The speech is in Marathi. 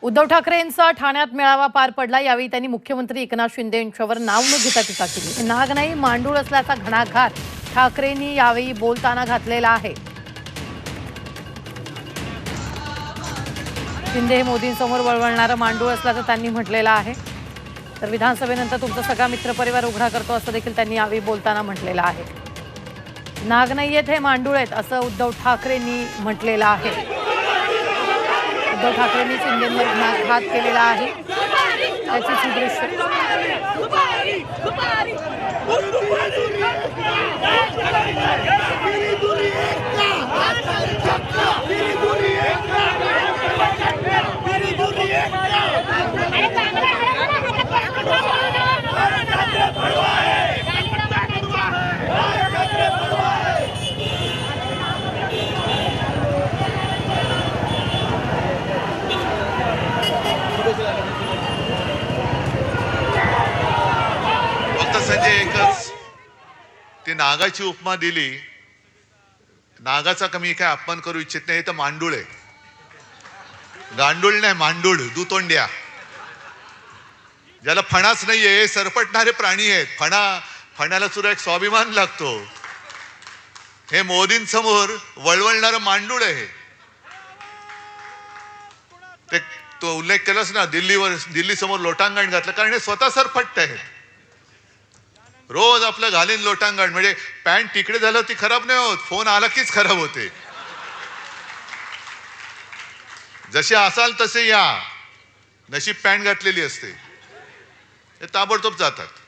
उद्धव ठाकरेंचा ठाण्यात मेळावा पार पडला। यावेळी त्यांनी मुख्यमंत्री एकनाथ शिंदे यांच्यावर नाव न घेता टीका केली। नाग नाही मांडूळ असल्याचा घणाघात ठाकरेंनी यावेळी बोलताना घातलेला आहे। शिंदे हे मोदींसमोर वळवळणारं मांडूळ असल्याचं त्यांनी म्हटलेलं आहे। तर विधानसभेनंतर तुमचा सगळा मित्रपरिवार उघडा करतो असं देखील त्यांनी यावेळी बोलताना म्हटलेलं आहे। नाग नाहीयेत हे मांडूळ आहेत असं उद्धव ठाकरेंनी म्हटलेलं आहे। उद्धव ठाकरेंनी शिंदेंवर घात केलेला आहे। त्याची ही दृश्य संजय एकच ती नागाची उपमा दिली। नागाचा कमी काय अपमान करू इच्छित नाही, तर मांडूळ आहे, गांडूळ नाही मांडूळ, दुतोंड्या, ज्याला फणाच नाहीये, सरपटणारे प्राणी आहेत। फणाला सुद्धा एक स्वाभिमान लागतो। हे मोदींसमोर वळवळणारं मांडूळ आहे। ते तो उल्लेख केलास ना, दिल्ली समोर लोटांगण घातलं, कारण हे स्वतः सरपट्ट आहेत। रोज आपलं घालीन लोटांगण, म्हणजे पॅन्ट तिकडे झालं ती खराब नाही होत, फोन आला कीच खराब होते। जसे असाल तसे या, नशीब पॅन्ट घातलेली असते, हे ताबडतोब जातात।